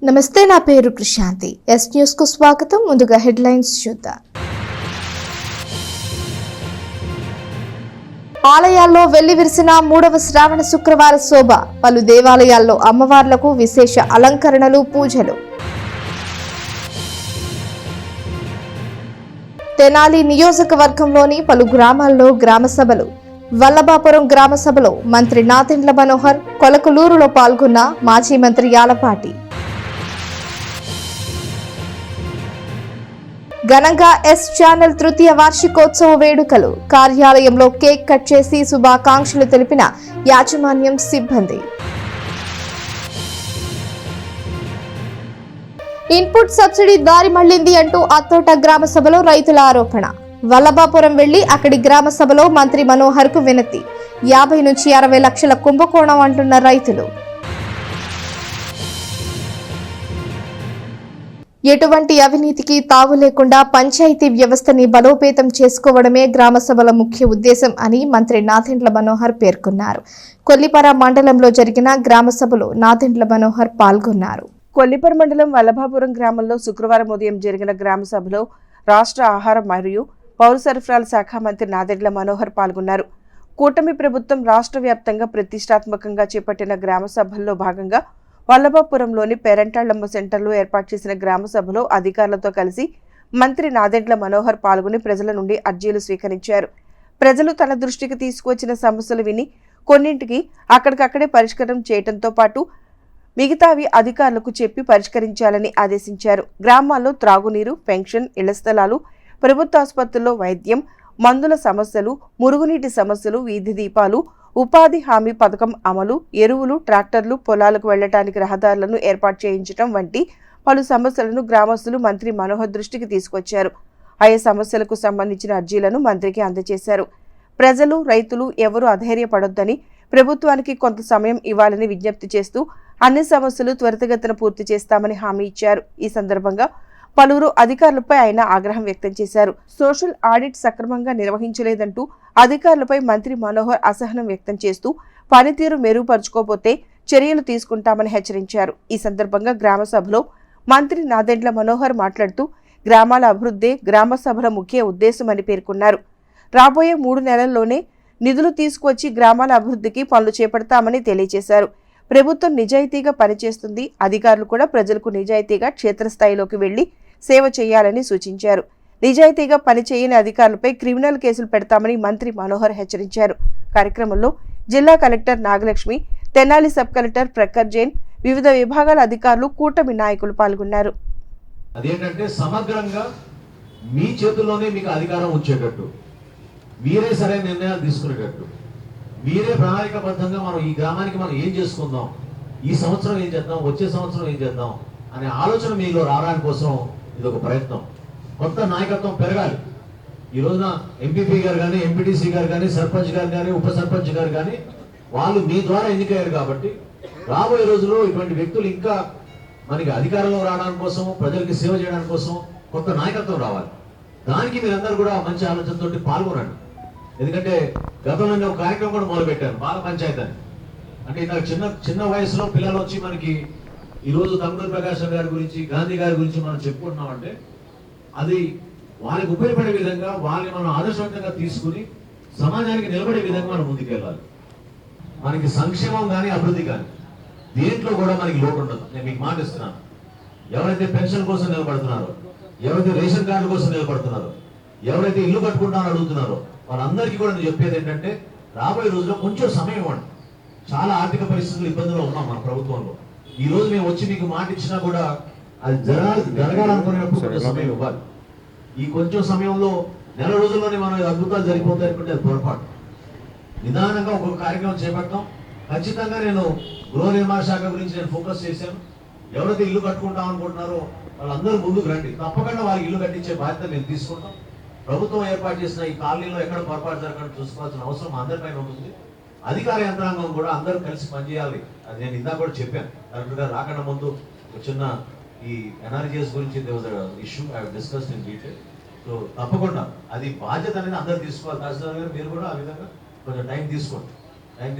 నమస్తే, నా పేరు ప్రశాంతి. ఎస్ న్యూస్ కు స్వాగతం. ముందుగా హెడ్లైన్స్ చూద్దాం. ఆలయాల్లో వెల్లివిరిసిన 3వ శ్రావణ శుక్రవార శోభ. పలు దేవాలయాల్లో అమ్మవార్లకు విశేష అలంకరణలు, పూజలు. తెనాలి నియోజకవర్గంలోని పలు గ్రామాల్లో గ్రామ సభలు. వల్లభాపురం గ్రామ సభలో మంత్రి నాదెండ్ల మనోహర్, కొలకలూరులో పాల్గొన్న మాజీ మంత్రి యాలపాటి. ఘనంగా ఎస్ ఛానల్ తృతీయ వార్షికోత్సవ వేడుకలు. కార్యాలయంలో కేక్ కట్ చేసి శుభాకాంక్షలు తెలిపిన యాజమాన్యం, సిబ్బంది. ఇన్పుట్ సబ్సిడీ దారి మళ్లింది అంటూ అత్తోట గ్రామ సభలో రైతుల ఆరోపణ. వల్లభాపురం వెళ్లి అక్కడి గ్రామ సభలో మంత్రి మనోహర్ కు వినతి. 50 నుంచి 60 లక్షల కుంభకోణం అంటున్న రైతులు. ఎటువంటి అవినీతికి తావు లేకుండా పంచాయతీ వ్యవస్థని బలోపేతం చేసుకోవడమే గ్రామ సభల ముఖ్య ఉద్దేశం అని మంత్రి నాదెండ్ల మనోహర్ పేర్కొన్నారు. కొల్లిపర మండలంలో జరిగిన గ్రామ సభలో నాదెండ్ల మనోహర్ పాల్గొన్నారు. కొల్లిపర మండలం వల్లభాపురం గ్రామంలో శుక్రవారం ఉదయం జరిగిన గ్రామ సభలో రాష్ట్ర ఆహార మరియు పౌర సరఫరాల శాఖ మంత్రి నాదెండ్ల మనోహర్ పాల్గొన్నారు. కూటమి ప్రభుత్వం రాష్ట్ర వ్యాప్తంగా ప్రతిష్టాత్మకంగా చేపట్టిన గ్రామ సభల్లో భాగంగా వల్లభాపురంలోని పేరంటాళ్లమ్మ సెంటర్లో ఏర్పాటు చేసిన గ్రామ సభలో అధికారులతో కలిసి మంత్రి నాదెండ్ల మనోహర్ పాల్గొని ప్రజల నుండి అర్జీలు స్వీకరించారు. ప్రజలు తన దృష్టికి తీసుకువచ్చిన సమస్యలు విని కొన్నింటికి అక్కడికక్కడే పరిష్కారం చేయడంతో పాటు మిగతావి అధికారులకు చెప్పి పరిష్కరించాలని ఆదేశించారు. గ్రామాల్లో త్రాగునీరు, పెన్షన్, ఇళ్ల స్థలాలు, ప్రభుత్వ ఆసుపత్రుల్లో వైద్యం, మందుల సమస్యలు, మురుగునీటి సమస్యలు, వీధి దీపాలు, ఉపాధి హామీ పథకం అమలు, ఎరువులు, ట్రాక్టర్లు, పొలాలకు వెళ్లడానికి రహదారులను ఏర్పాటు చేయించడం వంటి పలు సమస్యలను గ్రామస్తులు మంత్రి మనోహర్ దృష్టికి తీసుకొచ్చారు. ఆయా సమస్యలకు సంబంధించిన అర్జీలను మంత్రికి అందజేశారు. ప్రజలు, రైతులు ఎవరూ అధైర్యపడొద్దని, ప్రభుత్వానికి కొంత సమయం ఇవ్వాలని విజ్ఞప్తి చేస్తూ అన్ని సమస్యలు త్వరితగతిన పూర్తి చేస్తామని హామీ ఇచ్చారు. ఈ సందర్భంగా పలువురు అధికారులపై ఆయన ఆగ్రహం వ్యక్తం చేశారు. సోషల్ ఆడిట్ సక్రమంగా నిర్వహించలేదంటూ అధికారులపై మంత్రి మనోహర్ అసహనం వ్యక్తం చేస్తూ పనితీరు మెరుగుపరుచుకోకపోతే చర్యలు తీసుకుంటామని హెచ్చరించారు. ఈ సందర్భంగా గ్రామ సభలో మంత్రి నాదెండ్ల మనోహర్ మాట్లాడుతూ గ్రామాల అభివృద్ధే గ్రామ సభల ముఖ్య ఉద్దేశమని పేర్కొన్నారు. రాబోయే 3 నెలల్లోనే నిధులు తీసుకువచ్చి గ్రామాల అభివృద్ధికి పనులు చేపడతామని తెలియజేశారు. ప్రభుత్వం నిజాయితీగా పనిచేస్తుంది. అధికారులు కూడా ప్రజలకు నిజాయితీగా క్షేత్రస్థాయిలోకి వెళ్లి సేవ చేయాలని సూచించారు. నిజాయితీగా పనిచేయని అధికారులపై క్రిమినల్ కేసులు పెడతామని మంత్రి మనోహర్ హెచ్చరించారు. కార్యక్రమంలో జిల్లా collector Nagalakshmi, Tenali sub collector Prakhar Jain, వివిధ విభాగాల అధికారులు, కూటమి నాయకులు పాల్గొన్నారు. అదేంటంటే సమగ్రంగా మీ చేతుల్లోనే మీకు అధికారం వచ్చేటట్టు, మీరే సరైన నిర్ణయాలు తీసుకునేటట్టు, మీరే ప్రణాళికాబద్ధంగా మనం ఈ గ్రామానికి మనం ఏం చేసుకుందాం, ఈ సంవత్సరం ఏం చేద్దాం, వచ్చే సంవత్సరం ఏం చేద్దాం అనే ఆలోచన మీలో రావడానికి కోసం ఇది ఒక ప్రయత్నం. కొత్త నాయకత్వం పెరగాలి. ఈ రోజున ఎంపీపీ గారు కానీ, ఎంపీటీసీ గారు కానీ, సర్పంచ్ గారు కానీ, ఉప సర్పంచ్ గారు కానీ వాళ్ళు మీ ద్వారా ఎన్నికయ్యారు కాబట్టి రాబోయే రోజుల్లో ఇటువంటి వ్యక్తులు ఇంకా మనకి అధికారంలో రావడానికి కోసం, ప్రజలకి సేవ చేయడానికి కోసం కొత్త నాయకత్వం రావాలి. దానికి మీరందరూ కూడా మంచి ఆలోచనతో పాల్గొనండి. ఎందుకంటే గతంలో నేను ఒక కార్యక్రమం కూడా మొదలుపెట్టాను, బాల పంచాయతీ అని. అంటే ఇందాక చిన్న వయసులో పిల్లలు వచ్చి మనకి ఈరోజు తమ్ముడు ప్రకాశం గారి గురించి, గాంధీ గారి గురించి మనం చెప్పుకుంటున్నామంటే అది వాళ్ళకి ఉపయోగపడే విధంగా, వాళ్ళని మనం ఆదర్శవంతంగా తీసుకుని సమాజానికి నిలబడే విధంగా మనం ముందుకెళ్ళాలి. మనకి సంక్షేమం కానీ, అభివృద్ధి కానీ దేంట్లో కూడా మనకి లోటు ఉండదు. నేను మీకు మాట ఇస్తున్నాను. ఎవరైతే పెన్షన్ కోసం నిలబడుతున్నారో, ఎవరైతే రేషన్ కార్డు కోసం నిలబడుతున్నారో, ఎవరైతే ఇల్లు కట్టుకుంటామని అడుగుతున్నారో వాళ్ళందరికీ కూడా నేను చెప్పేది ఏంటంటే రాబోయే రోజుల్లో కొంచెం సమయం ఇవ్వండి. చాలా ఆర్థిక పరిస్థితులు ఇబ్బందులు ఉన్నాం మన ప్రభుత్వంలో. ఈ రోజు మేము వచ్చి మీకు మాట ఇచ్చినా కూడా అది జరగాలనుకునేటప్పుడు కొంచెం సమయం ఇవ్వాలి. ఈ కొంచెం సమయంలో నెల రోజుల్లోనే మనం అద్భుతాలు జరిగిపోతాయి అనుకుంటే అది పొరపాటు. నిదానంగా ఒక్కొక్క కార్యక్రమం చేపడతాం. ఖచ్చితంగా నేను గృహ నిర్మాణ శాఖ గురించి నేను ఫోకస్ చేశాను. ఎవరైతే ఇల్లు కట్టుకుంటాం అనుకుంటున్నారో వాళ్ళందరూ ముందుకు రండి. తప్పకుండా వాళ్ళకి ఇల్లు కట్టించే బాధ్యత మేము తీసుకుంటాం. ప్రభుత్వం ఏర్పాటు చేసిన ఈ కాలనీలో ఎక్కడ పొరపాటు జరగకుండా చూసుకోవాల్సిన అవసరం అందరిపైన ఉంటుంది. అధికార యంత్రాంగం కూడా అందరూ కలిసి పనిచేయాలి. అది నేను ఇందాక కూడా చెప్పాను. కరెక్ట్ గా రాకుండా ముందు ఒక చిన్న ఈ ఎన్ఆర్జీఎస్ గురించి issue I discussed in detail. So తప్పకుండా అది బాధ్యత అనేది అందరూ తీసుకోవాలి. తహసీల్దార్ గారు మీరు కూడా ఆ విధంగా కొంచెం టైం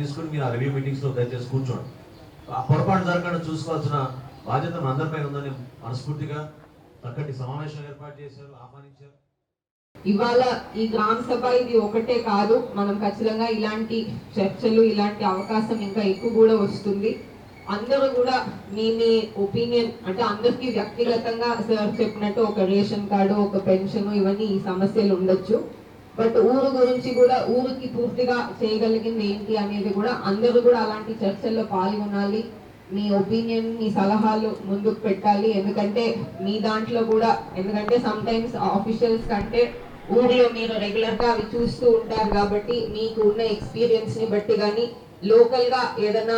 తీసుకుని మీరు ఆ రివ్యూ మీటింగ్స్లో దయచేసి కూర్చోండి. ఆ పొరపాటు జరగకుండా చూసుకోవాల్సిన బాధ్యత మనందరిపై ఉందని మనస్ఫూర్తిగా చక్కటి సమావేశం ఏర్పాటు చేశారు, ఆహ్వానించారు. ఇవాళ ఈ గ్రామ సభ ఇది ఒకటే కాదు, మనం ఖచ్చితంగా ఇలాంటి చర్చలు, ఇలాంటి అవకాశం ఇంకా ఎక్కువ కూడా వస్తుంది. అందరూ కూడా మీ ఒపీనియన్ అంటే అందరికీ వ్యక్తిగతంగా సార్ చెప్పినట్టు ఒక రేషన్ కార్డు, ఒక పెన్షన్, ఇవన్నీ ఈ సమస్యలు ఉండొచ్చు. బట్ ఊరు గురించి కూడా, ఊరికి పూర్తిగా చేయగలిగింది ఏంటి అనేది కూడా అందరూ కూడా అలాంటి చర్చల్లో పాల్గొనాలి. మీ ఒపీనియన్, మీ సలహాలు ముందుకు పెట్టాలి. ఎందుకంటే మీ దాంట్లో కూడా, ఎందుకంటే సమ్ టైమ్స్ ఆఫీషియల్స్ కంటే ఊరిలో మీరు రెగ్యులర్ గా అవి చూస్తూ ఉంటారు కాబట్టి మీకు ఉన్న ఎక్స్పీరియన్స్ ని బట్టి కానీ లోకల్ గా ఏదైనా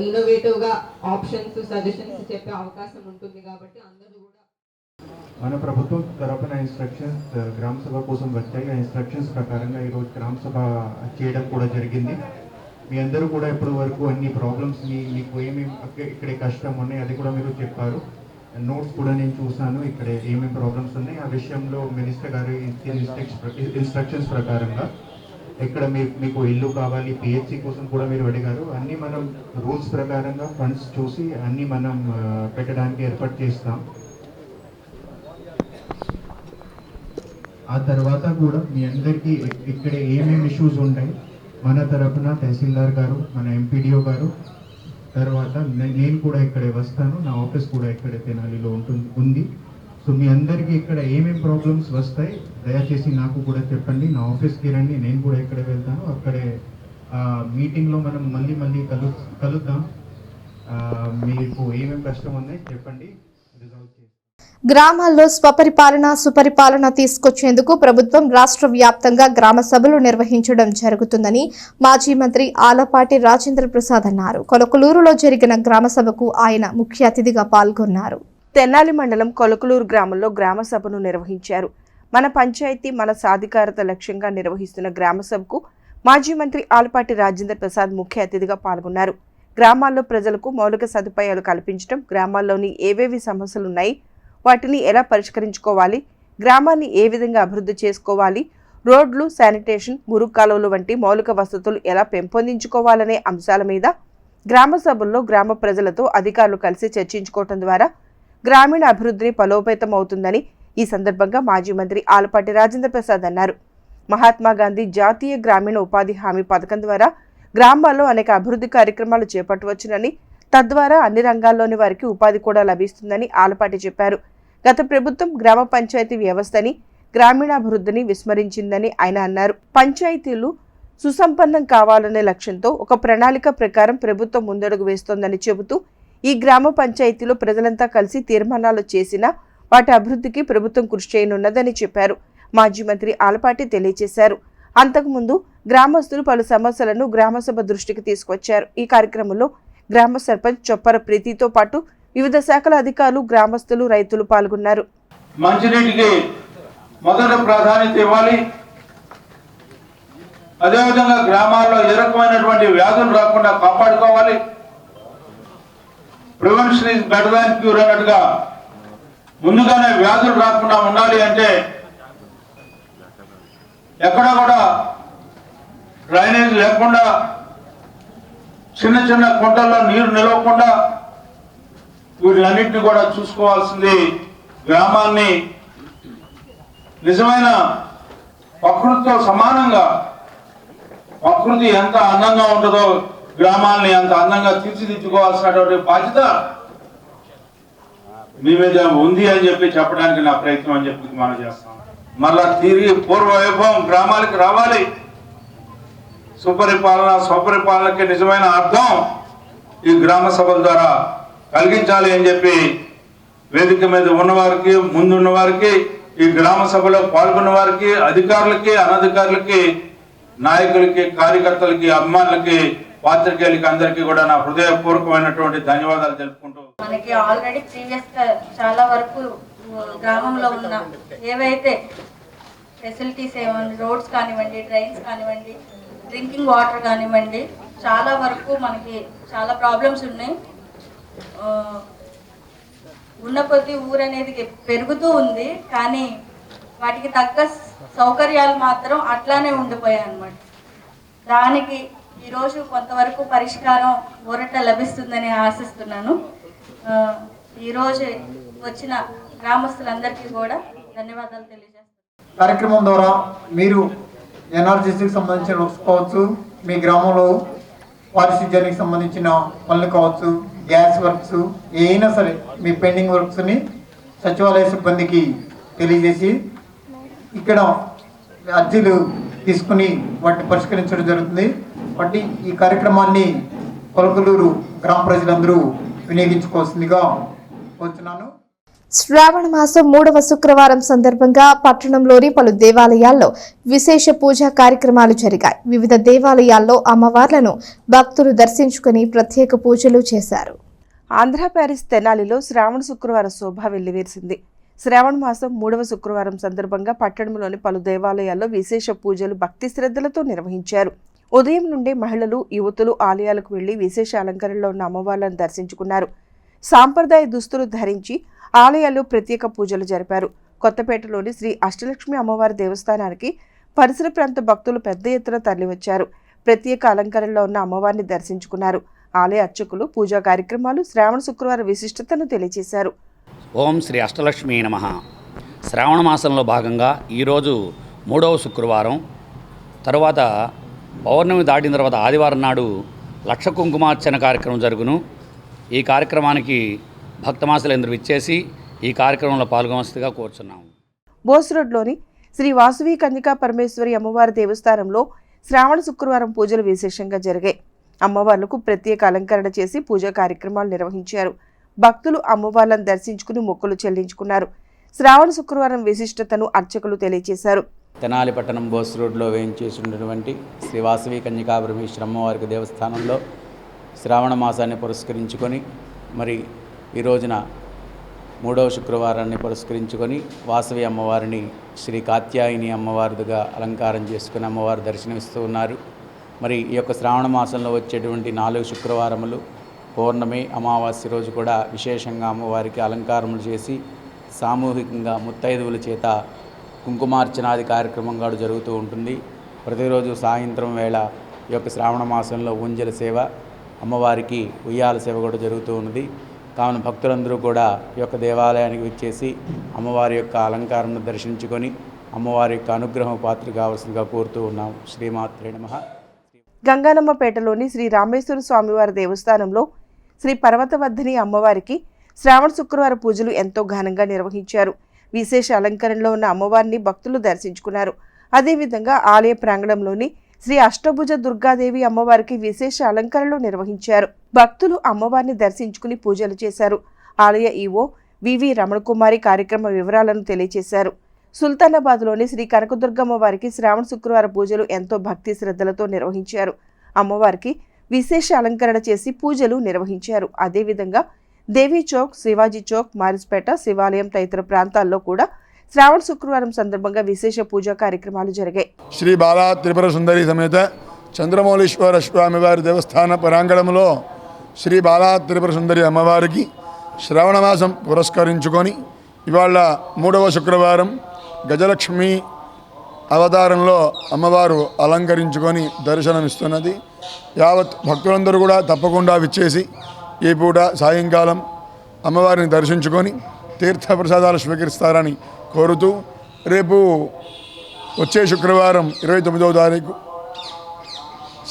ఇన్నోవేటివ్ గా ఆప్షన్స్, సజెషన్స్ చెప్పే అవకాశం ఉంటుంది. కాబట్టి అందరూ కూడా మన ప్రభుత్వం తరపున ఇన్స్ట్రక్షన్స్ గ్రామ సభ కోసం వచ్చాయి. ఆ ఇన్స్ట్రక్షన్స్ ప్రకారంగా ఈరోజు గ్రామ సభ చేయడం కూడా జరిగింది. మీ అందరూ కూడా ఇప్పటి వరకు అన్ని ప్రాబ్లమ్స్ని, మీకు ఏమేమి ఇక్కడే కష్టం ఉన్నాయి అది కూడా మీరు చెప్పారు. నోట్స్ కూడా నేను చూసాను, ఇక్కడ ఏమేమి ప్రాబ్లమ్స్ ఉన్నాయి ఆ విషయంలో మినిస్టర్ గారు ఇన్స్ట్రక్షన్స్ ప్రకారంగా ఇక్కడ మీకు ఇల్లు కావాలి, పిహెచ్సి కోసం కూడా మీరు అడిగారు. అన్నీ మనం రూల్స్ ప్రకారంగా ఫండ్స్ చూసి అన్నీ మనం పెట్టడానికి ఏర్పాటు చేస్తాం. ఆ తర్వాత కూడా మీ అందరికీ ఇక్కడ ఏమేమి ఇష్యూస్ ఉంటాయి మన తరపున తహసీల్దార్ గారు, మన ఎంపీడీఓ గారు, తర్వాత నేను కూడా ఇక్కడే వస్తాను. నా ఆఫీస్ కూడా ఇక్కడే తెనాలిలో ఉంది. సో మీ అందరికీ ఇక్కడ ఏమేమి ప్రాబ్లమ్స్ వస్తాయి దయచేసి నాకు కూడా చెప్పండి. నా ఆఫీస్కి రండి, నేను కూడా ఇక్కడే వెళ్తాను. అక్కడే మీటింగ్లో మనం మళ్ళీ కలుద్దాం. మీకు ఏమేమి కష్టం ఉన్నాయి చెప్పండి, రిజాల్వ్ చేస్తాం. గ్రామాల్లో స్వపరిపాలన, సుపరిపాలన తీసుకొచ్చేందుకు ప్రభుత్వం రాష్ట్ర వ్యాప్తంగా గ్రామ సభలు నిర్వహించడం జరుగుతుందని మాజీ మంత్రి ఆలపాటి రాజేంద్ర ప్రసాద్ అన్నారు. కొలకలూరులో జరిగిన గ్రామ సభకు ఆయన ముఖ్య అతిథిగా పాల్గొన్నారు. తెనాలి మండలం కొలకలూరు గ్రామంలో గ్రామ సభను నిర్వహించారు. మన పంచాయతీ మన సాధికారత లక్ష్యంగా నిర్వహిస్తున్న గ్రామ సభకు మాజీ మంత్రి ఆలపాటి రాజేంద్ర ప్రసాద్ ముఖ్య అతిథిగా పాల్గొన్నారు. గ్రామాల్లో ప్రజలకు మౌలిక సదుపాయాలు కల్పించడం, గ్రామాల్లోని ఏవేవి సమస్యలున్నాయి, వాటిని ఎలా పరిష్కరించుకోవాలి, గ్రామాన్ని ఏ విధంగా అభివృద్ధి చేసుకోవాలి, రోడ్లు, శానిటేషన్, మురుగు కాలువలు వంటి మౌలిక వసతులు ఎలా పెంపొందించుకోవాలనే అంశాల మీద గ్రామ సభల్లో గ్రామ ప్రజలతో అధికారులు కలిసి చర్చించుకోవడం ద్వారా గ్రామీణ అభివృద్ధిని బలోపేతం అవుతుందని ఈ సందర్భంగా మాజీ మంత్రి ఆలపాటి రాజేంద్ర ప్రసాద్ అన్నారు. మహాత్మా గాంధీ జాతీయ గ్రామీణ ఉపాధి హామీ పథకం ద్వారా గ్రామాల్లో అనేక అభివృద్ధి కార్యక్రమాలు చేపట్టవచ్చునని, తద్వారా అన్ని రంగాల్లోని వారికి ఉపాధి కూడా లభిస్తుందని ఆలపాటి చెప్పారు. గత ప్రభుత్వం గ్రామ పంచాయతీ వ్యవస్థని, గ్రామీణాభివృద్ధిని విస్మరించిందని ఆయన అన్నారు. పంచాయతీలు సుసంపన్నం కావాలనే లక్ష్యంతో ఒక ప్రణాళిక ప్రకారం ప్రభుత్వం ముందడుగు వేస్తోందని చెబుతూ, ఈ గ్రామ పంచాయతీలో ప్రజలంతా కలిసి తీర్మానాలు చేసినా వాటి అభివృద్ధికి ప్రభుత్వం కృషి చేయనున్నదని చెప్పారు. మాజీ మంత్రి ఆలపాటి తెలియజేశారు. అంతకుముందు గ్రామస్తులు పలు సమస్యలను గ్రామసభ దృష్టికి తీసుకొచ్చారు. ఈ కార్యక్రమంలో గ్రామ సర్పంచ్ చొప్పర ప్రీతితో పాటు వివిధ శాఖల అధికారులు, గ్రామస్తులు, రైతులు పాల్గొన్నారు. మంచినీటికి మొదటి ప్రాధాన్యత ఇవ్వాలి. అదేవిధంగా గ్రామాల్లో ఏ రకమైనటువంటి వ్యాధులు రాకుండా కాపాడుకోవాలి. Prevention is better than cure అన్నట్టుగా ముందుగానే వ్యాధులు రాకుండా ఉండాలి అంటే ఎక్కడా కూడా డ్రైనేజ్ లేకుండా, చిన్న చిన్న కుంటల్లో నీరు నిలవకుండా వీటిలన్నింటినీ కూడా చూసుకోవాల్సింది. గ్రామాన్ని నిజమైన ప్రకృతితో సమానంగా, ప్రకృతి ఎంత అందంగా ఉంటుందో గ్రామాల్ని అంత అందంగా తీర్చిదిద్దుకోవాల్సినటువంటి బాధ్యత మీ మీద ఉంది అని చెప్పి చెప్పడానికి నా ప్రయత్నం అని చెప్పి మనం చేస్తాం. మళ్ళా తిరిగి పూర్వ వైభవం గ్రామాలకు రావాలి. సుపరిపాలన, స్వపరిపాలనకి నిజమైన అర్థం ఈ గ్రామ సభల ద్వారా కలిగించాలి అని చెప్పి వేదిక మీద ఉన్నవారికి, ముందున్న వారికి, ఈ గ్రామ సభలో పాల్గొన్న వారికి, అధికారులకి, అనధికారులకి, నాయకులకి, కార్యకర్తలకి, అభిమానులకి, పాత్రికేయులకి అందరికీ కూడా నా హృదయపూర్వకమైనటువంటి ధన్యవాదాలు తెలుపుకుంటూ, మనకి ఆల్రెడీ ప్రీవియస్ గా చాలా వరకు గ్రామంలో ఉన్న ఏవైతే ఫెసిలిటీస్ ఏమండి, రోడ్స్ కానివ్వండి, డ్రైన్స్ కానివ్వండి, డ్రింకింగ్ వాటర్ కానివ్వండి, చాలా వరకు మనకి చాలా ప్రాబ్లమ్స్ ఉన్నాయి. ఉన్న కొద్దీ ఊరు అనేది పెరుగుతూ ఉంది, కానీ వాటికి తగ్గ సౌకర్యాలు మాత్రం అట్లానే ఉండిపోయాయి అన్నమాట. దానికి ఈరోజు కొంతవరకు పరిష్కారం ఊరట లభిస్తుందని ఆశిస్తున్నాను. ఈరోజు వచ్చిన గ్రామస్తులందరికీ కూడా ధన్యవాదాలు తెలియజేస్తాను. కార్యక్రమం ద్వారా మీరు ఎన్ఆర్జీసీకి సంబంధించిన వర్క్స్ కావచ్చు, మీ గ్రామంలో పారిశుధ్యానికి సంబంధించిన పనులు కావచ్చు, గ్యాస్ వర్క్స్ ఏమైనా సరే మీ పెండింగ్ వర్క్స్ని సచివాలయ సిబ్బందికి తెలియజేసి ఇక్కడ అర్జీలు తీసుకుని వాటిని పరిష్కరించడం జరుగుతుంది. వాటి ఈ కార్యక్రమాన్ని కొలకలూరు గ్రామ ప్రజలందరూ వినియోగించుకోవాల్సిందిగా కోరుతున్నాను. శ్రావణ మాసం 3వ శుక్రవారం సందర్భంగా పట్టణంలోని పలు దేవాలయాల్లో విశేష పూజా కార్యక్రమాలు జరిగాయి. వివిధ దేవాలయాల్లో అమ్మవార్లను భక్తులు దర్శించుకుని ప్రత్యేక పూజలు చేశారు. ఆంధ్ర ప్యారిస్ తెనాలిలో శ్రావణ శుక్రవారం శోభ వెల్లివేసింది. శ్రావణ మాసం 3వ శుక్రవారం సందర్భంగా పట్టణంలోని పలు దేవాలయాల్లో విశేష పూజలు భక్తి శ్రద్ధలతో నిర్వహించారు. ఉదయం నుండే మహిళలు, యువతులు ఆలయాలకు వెళ్లి విశేష అలంకరణలో ఉన్న అమ్మవార్లను దర్శించుకున్నారు. సాంప్రదాయ దుస్తులు ధరించి ఆలయాల్లో ప్రత్యేక పూజలు జరిపారు. కొత్తపేటలోని శ్రీ అష్టలక్ష్మి అమ్మవారి దేవస్థానానికి పరిసర ప్రాంత భక్తులు పెద్ద ఎత్తున తరలివచ్చారు. ప్రత్యేక అలంకరణలో ఉన్న అమ్మవారిని దర్శించుకున్నారు. ఆలయ అర్చకులు పూజా కార్యక్రమాలు శ్రావణ శుక్రవారం విశిష్టతను తెలియజేశారు. ఓం శ్రీ అష్టలక్ష్మీ నమః. శ్రావణ మాసంలో భాగంగా ఈరోజు 3వ శుక్రవారం, తర్వాత పౌర్ణమి దాటిన తర్వాత ఆదివారం నాడు లక్ష కుంకుమార్చన కార్యక్రమం జరుగును. ఈ కార్యక్రమానికి భక్తమాసులందరూ విచ్చేసి ఈ కార్యక్రమంలో పాల్గొనవలసిందిగా కోరుచున్నాము. బోస్ రోడ్లోని శ్రీ వాసవి కన్యకా పరమేశ్వరి అమ్మవారి దేవస్థానంలో శ్రావణ శుక్రవారం పూజలు విశేషంగా జరిగాయి. అమ్మవార్లకు ప్రత్యేక అలంకరణ చేసి పూజా కార్యక్రమాలు నిర్వహించారు. భక్తులు అమ్మవార్లను దర్శించుకుని మొక్కులు చెల్లించుకున్నారు. శ్రావణ శుక్రవారం విశిష్టతను అర్చకులు తెలియజేశారు. తెనాలి పట్టణం బోస్ రోడ్లో వేయించేసినటువంటి శ్రీ వాసవి కన్యకా పరమేశ్వరి అమ్మవారికి దేవస్థానంలో శ్రావణ మాసాన్ని పురస్కరించుకొని మరి ఈ రోజున 3వ శుక్రవారాన్ని పురస్కరించుకొని వాసవి అమ్మవారిని శ్రీ కాత్యాయని అమ్మవారిగా అలంకారం చేసుకుని అమ్మవారు దర్శనమిస్తూ ఉన్నారు. మరి ఈ యొక్క శ్రావణ మాసంలో వచ్చేటువంటి 4 శుక్రవారములు, పౌర్ణమి, అమావాస్య రోజు కూడా విశేషంగా అమ్మవారికి అలంకారములు చేసి సామూహికంగా ముత్తైదువుల చేత కుంకుమార్చనాది కార్యక్రమం కూడా జరుగుతూ ఉంటుంది. ప్రతిరోజు సాయంత్రం వేళ ఈ యొక్క శ్రావణ మాసంలో ఊంజల సేవ, అమ్మవారికి ఉయ్యాల సేవ కూడా జరుగుతూ ఉన్నది. కావున భక్తులందరూ కూడా ఈ యొక్క దేవాలయానికి వచ్చేసి అమ్మవారి యొక్క అలంకారాన్ని దర్శించుకొని అమ్మవారి యొక్క అనుగ్రహం పాత్ర కావాల్సిందిగా కోరుతూ ఉన్నాం. శ్రీమాత్రే నమః. గంగానమ్మపేటలోని శ్రీ రామేశ్వర స్వామివారి దేవస్థానంలో శ్రీ పర్వతవర్ధిని అమ్మవారికి శ్రావణ శుక్రవారం పూజలు ఎంతో ఘనంగా నిర్వహించారు. విశేష అలంకరణలో ఉన్న అమ్మవారిని భక్తులు దర్శించుకున్నారు. అదేవిధంగా ఆలయ ప్రాంగణంలోని శ్రీ అష్టభుజ దుర్గాదేవి అమ్మవారికి విశేష అలంకరణలు నిర్వహించారు. భక్తులు అమ్మవారిని దర్శించుకుని పూజలు చేశారు. ఆలయ ఈవో వివి రమణకుమారి కార్యక్రమ వివరాలను తెలియజేశారు. సుల్తానాబాద్లోని శ్రీ కనకదుర్గమ్మ వారికి శ్రావణ శుక్రవారం పూజలు ఎంతో భక్తి శ్రద్ధలతో నిర్వహించారు. అమ్మవారికి విశేష అలంకరణ చేసి పూజలు నిర్వహించారు. అదేవిధంగా దేవీ చౌక్, శివాజీ చౌక్, మారిస్పేట, శివాలయం తదితర ప్రాంతాల్లో కూడా శ్రావణ శుక్రవారం సందర్భంగా విశేష పూజా కార్యక్రమాలు జరిగాయి. శ్రీ బాలా త్రిపుర సుందరి సమేత చంద్రమౌళీశ్వర స్వామివారి దేవస్థాన ప్రాంగణంలో శ్రీ బాలా త్రిపుర సుందరి అమ్మవారికి శ్రావణ మాసం పురస్కరించుకొని ఇవాళ 3వ శుక్రవారం గజలక్ష్మి అవతారంలో అమ్మవారు అలంకరించుకొని దర్శనమిస్తున్నది. యావత్ భక్తులందరూ కూడా తప్పకుండా విచ్చేసి ఈ పూట సాయంకాలం అమ్మవారిని దర్శించుకొని తీర్థప్రసాదాలు స్వీకరిస్తారని కోరుతూ రేపు వచ్చే శుక్రవారం 29వ తారీఖు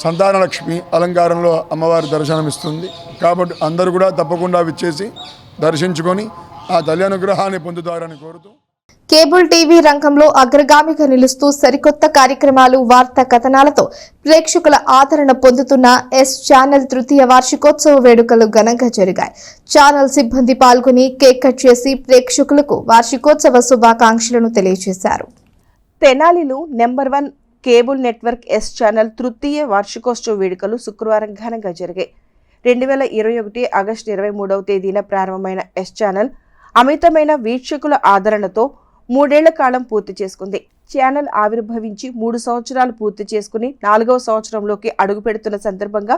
సంతానలక్ష్మి అలంకారంలో అమ్మవారి దర్శనమిస్తుంది. కాబట్టి అందరూ కూడా తప్పకుండా విచ్చేసి దర్శించుకొని ఆ తల్లి అనుగ్రహాన్ని పొందుతారని కోరుతూ కేబుల్ టీవీ రంగంలో అగ్రగామిగా నిలుస్తూ సరికొత్త కార్యక్రమాలు, వార్తా కథనాలతో ప్రేక్షకుల ఆదరణ పొందుతున్న ఎస్ ఛానల్ 3వ వార్షికోత్సవ వేడుకలు ఘనంగా జరిగాయి. ఛానల్ సిబ్బంది పాల్గొని కేక్ కట్ చేసి ప్రేక్షకులకు వార్షికోత్సవ శుభాకాంక్షలను తెలియజేశారు. తెనాలిలో number 1 cable network S channel 3వ వార్షికోత్సవ వేడుకలు శుక్రవారం ఘనంగా జరిగాయి. 2021 ఆగస్టు 23వ తేదీన ప్రారంభమైన ఎస్ ఛానల్ అమితమైన వీక్షకుల ఆదరణతో 3 ఏళ్ల కాలం పూర్తి చేసుకుంది. ఛానల్ ఆవిర్భవించి 3 సంవత్సరాలు పూర్తి చేసుకుని 4వ సంవత్సరంలోకి అడుగు పెడుతున్న సందర్భంగా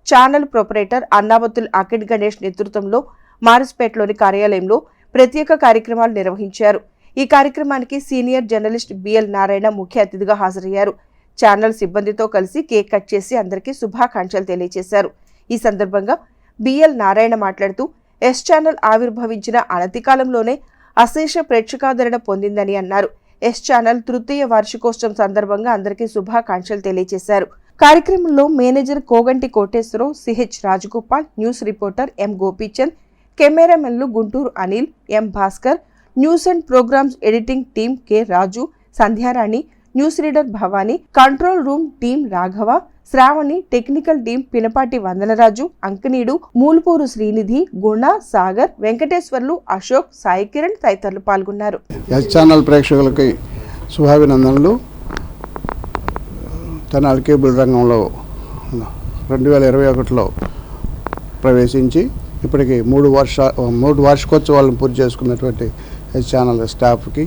ఛానల్ ప్రొపరేటర్ అన్నావతుల్ అకిడ్ గణేష్ నేతృత్వంలో మారిస్పేటలోని కార్యాలయంలో ప్రత్యేక కార్యక్రమాలు నిర్వహించారు. ఈ కార్యక్రమానికి సీనియర్ జర్నలిస్ట్ బిఎల్ నారాయణ ముఖ్య అతిథిగా హాజరయ్యారు. ఛానల్ సిబ్బందితో కలిసి కేక్ కట్ చేసి అందరికీ శుభాకాంక్షలు తెలియజేశారు. ఈ సందర్భంగా బిఎల్ నారాయణ మాట్లాడుతూ ఎస్ ఛానల్ ఆవిర్భవించిన అనతి కాలంలోనే అశేష ప్రేక్షకాదరణ పొందిందని అన్నారు. ఎస్ ఛానల్ తృతీయ వార్షికోత్సవం సందర్భంగా అందరికీ శుభాకాంక్షలు తెలియజేశారు. కార్యక్రమంలో manager Koganti Koteswararao, CH Rajagopal, news reporter M Gopichand, కెమెరామెన్లు Guntur Anil, M Bhaskar, news and programs editing team K Raju, Sandhyarani, news reader Bhavani, control room team Raghava, Sravani, technical team Pinapati Vandanaraju, Ankanidu, Mulpuru Srinidhi, Guna, Sagar, Venkateswarlu, Ashok, Sai Kiran తదితరులు పాల్గొన్నారు. ఎస్ ఛానల్ ప్రేక్షకులకి శుభాభినందనలు. తెనాలి కేబుల్ రంగంలో 2021లో ప్రవేశించి ఇప్పటికి మూడు వార్షికోత్సవాలను పూర్తి చేసుకున్నటువంటి ఎస్ ఛానల్ స్టాఫ్కి,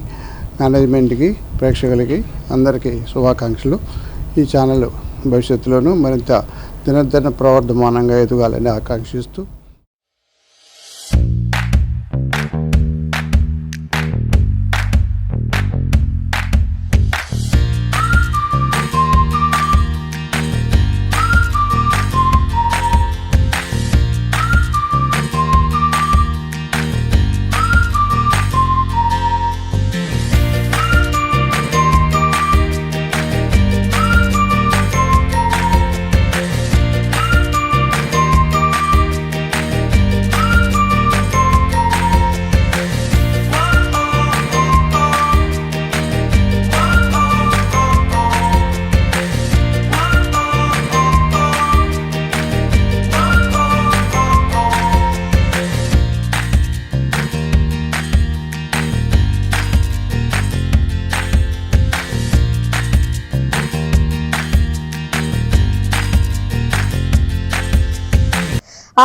మేనేజ్మెంట్కి, ప్రేక్షకులకి అందరికీ శుభాకాంక్షలు. ఈ ఛానల్ భవిష్యత్తులోనూ మరింత దినదిన ప్రవర్ధమానంగా ఎదగాలని ఆకాంక్షిస్తూ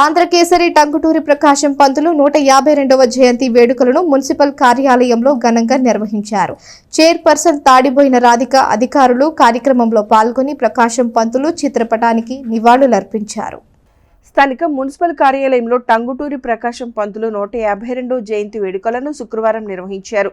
ఆంధ్రకేసరి టంగుటూరి ప్రకాశం పంతులు 152వ జయంతి వేడుకలను మున్సిపల్ కార్యాలయంలో ఘనంగా నిర్వహించారు. చైర్పర్సన్ తాడిబోయిన రాధిక అధికారులు కార్యక్రమంలో పాల్గొని ప్రకాశం పంతులు చిత్రపటానికి నివాళులర్పించారు. స్థానిక మున్సిపల్ కార్యాలయంలో టంగుటూరి ప్రకాశం పంతులు 152వ జయంతి వేడుకలను శుక్రవారం నిర్వహించారు.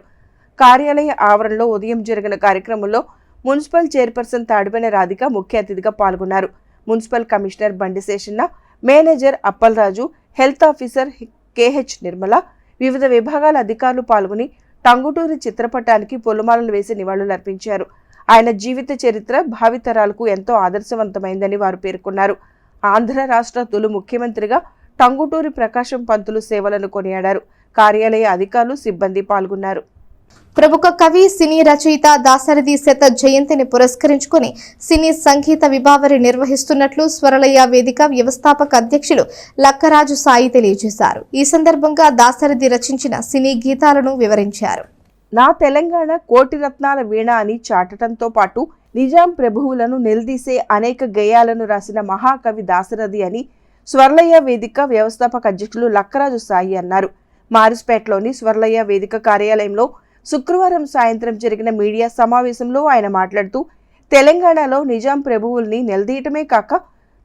కార్యాలయ ఆవరణలో ఉదయం జరిగిన కార్యక్రమంలో మున్సిపల్ చైర్పర్సన్ తాడిబోయిన రాధిక ముఖ్య అతిథిగా పాల్గొన్నారు. మున్సిపల్ కమిషనర్ బండి Seshanna, manager Appalaraju, health officer KH Nirmala, వివిధ విభాగాల అధికారులు పాల్గొని టంగుటూరి చిత్రపటానికి పూలమాలలు వేసి నివాళులర్పించారు. ఆయన జీవిత చరిత్ర భావితరాలకు ఎంతో ఆదర్శవంతమైందని వారు పేర్కొన్నారు. ఆంధ్ర రాష్ట్ర తొలి ముఖ్యమంత్రిగా టంగుటూరి ప్రకాశం పంతులు సేవలను కొనియాడారు. కార్యాలయ అధికారులు, సిబ్బంది పాల్గొన్నారు. ప్రముఖ కవి, సినీ రచయిత దాశరథి శత జయంతిని పురస్కరించుకుని సినీ సంగీత విభావరి నిర్వహిస్తున్నట్లు స్వరలయ వేదిక వ్యవస్థాపక అధ్యక్షులు లక్కరాజు సాయి తెలియజేశారు. ఈ సందర్భంగా దాశరథి రచించిన సినీ గీతాలను వివరించారు. నా తెలంగాణ కోటి రత్నాల వీణ అని చాటడంతో పాటు నిజాం ప్రభువులను నిలదీసే అనేక గేయాలను రాసిన మహాకవి దాశరథి అని స్వర్లయ వేదిక వ్యవస్థాపక అధ్యక్షులు లక్కరాజు సాయి అన్నారు. మారిస్పేటలోని స్వర్లయ వేదిక కార్యాలయంలో శుక్రవారం సాయంత్రం జరిగిన మీడియా సమావేశంలో ఆయన మాట్లాడుతూ, తెలంగాణలో నిజాం ప్రభువుల్ని నిలదీయటమే కాక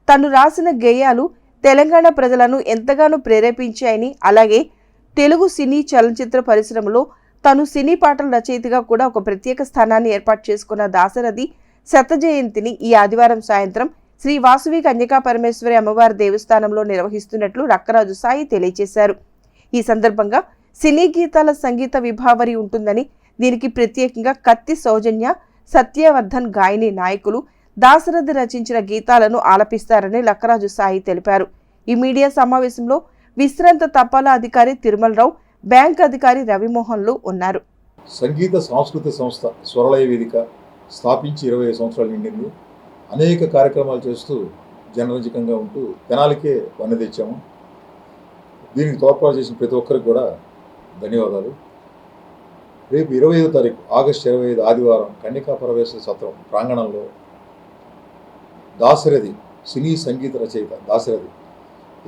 తను రాసిన గేయాలు తెలంగాణ ప్రజలను ఎంతగానో ప్రేరేపించాయని, అలాగే తెలుగు సినీ చలనచిత్ర పరిశ్రమలో తను సినీ పాటల రచయితగా కూడా ఒక ప్రత్యేక స్థానాన్ని ఏర్పాటు చేసుకున్న దాశరథి శత జయంతిని ఈ ఆదివారం సాయంత్రం శ్రీ వాసవి కన్యకా పరమేశ్వరి అమ్మవారి దేవస్థానంలో నిర్వహిస్తున్నట్లు లక్కరాజు సాయి తెలియజేశారు. ఈ సందర్భంగా సినీ గీతాల సంగీత విభావరి ఉంటుందని, దీనికి ప్రత్యేకంగా కత్తి సౌజన్య, సత్యవర్ధన్ గాయని నాయకులు దాశరథి రచించిన గీతాలను ఆలపిస్తారని లక్కరాజు సాయి తెలిపారు. ఈ మీడియా సమావేశంలో విశ్రాంత తపాలా అధికారి తిరుమలరావు, బ్యాంక్ అధికారి రవిమోహన్లు ఉన్నారు. సంగీత సాంస్కృతిక సంస్థ స్వరలయ వేదిక స్థాపించి 25 సంవత్సరాలు నిండింది. అనేక కార్యక్రమాలు చేస్తూ జనరంజకంగా ఉంటూ తెనాలికే వన్నె తెచ్చాము. దీనికి తోడ్పాటు చేసిన ప్రతి ఒక్కరికి కూడా ధన్యవాదాలు. రేపు 25వ తారీఖు ఆగస్టు 25 ఆదివారం కన్యకా పరమేశ్వర సత్రం ప్రాంగణంలో దాశరథి సినీ సంగీత రచయిత దాశరథి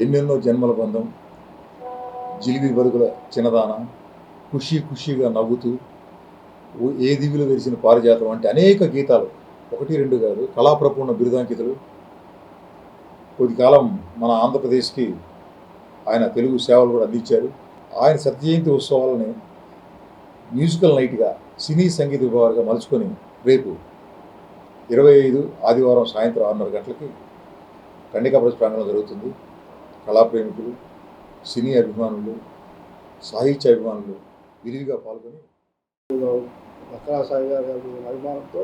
ఎన్నెన్నో జన్మల బంధం, జిలిబి బరుగుల చిన్నదాన, ఖుషీగా నవ్వుతూ, ఏ దివిలో వెలిసిన పారిజాతం వంటి అనేక గీతాలు, 1-2 కాదు, కళాప్రపూర్ణ బిరుదాంకితులు. కొద్దికాలం మన ఆంధ్రప్రదేశ్కి ఆయన తెలుగు సేవలు కూడా అందించారు. ఆయన శత జయంతి ఉత్సవాలని మ్యూజికల్ నైట్గా సినీ సంగీత విభాగాలుగా మలుచుకొని రేపు 25 ఆదివారం సాయంత్రం 6:30 గంటలకి కన్యకా ప్రెస్ ప్రాంగణంలో జరుగుతుంది. కళాప్రేమికులు, సినీ అభిమానులు, సాహిత్య అభిమానులు విరివిగా పాల్గొని బక్రా సాయి గారి అభిమానంతో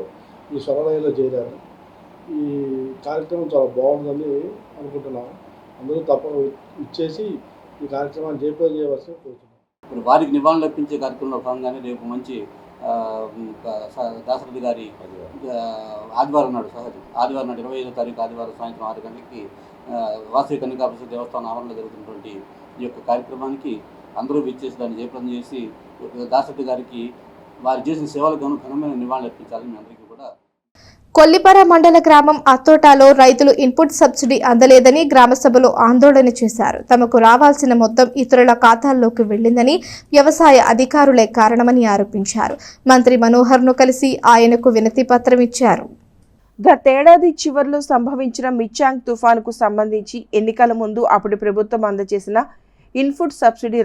ఈ స్వరలయలో చేరారు. ఈ కార్యక్రమం చాలా బాగుందని అనుకుంటున్నాం. అందరూ తప్పక ఇచ్చేసి ఈ కార్యక్రమాన్ని జయప్రదం చేయవలసి కోరుతున్నాం. ఇప్పుడు వారికి నివాళులు అర్పించే కార్యక్రమంలో భాగంగానే రేపు మంచి దాసరథి గారి ఆదివారం నాడు 25వ తారీఖు ఆదివారం సాయంత్రం 6 గంటలకి వాసవి కన్యకాపుర దేవస్థానం ఆవరణలో జరుగుతున్నటువంటి ఈ యొక్క కార్యక్రమానికి అందరూ విచ్చేసి దాన్ని జయప్రదం చేసి దాసరథి గారికి వారు చేసిన సేవలకు ఘనమైన నివాళులు అర్పించాలని మీ అందరికీ కూడా. కొల్లిపర మండల గ్రామం అత్తోటాలో రైతులు ఇన్పుట్ సబ్సిడీ అందలేదని గ్రామసభలో ఆందోళన చేశారు. తమకు రావాల్సిన మొత్తం ఇతరుల ఖాతాల్లోకి వెళ్లిందని వ్యవసాయ అధికారులే కారణమని ఆరోపించారు. మంత్రి మనోహర్ను కలిసి ఆయనకు వినతి పత్రం ఇచ్చారు. గతేడాది చివరిలో సంభవించిన మిచాంగ్ తుఫానుకు సంబంధించి ఎన్నికల ముందు అప్పటి ప్రభుత్వం అందజేసిన ఇన్పుట్ సబ్సిడీ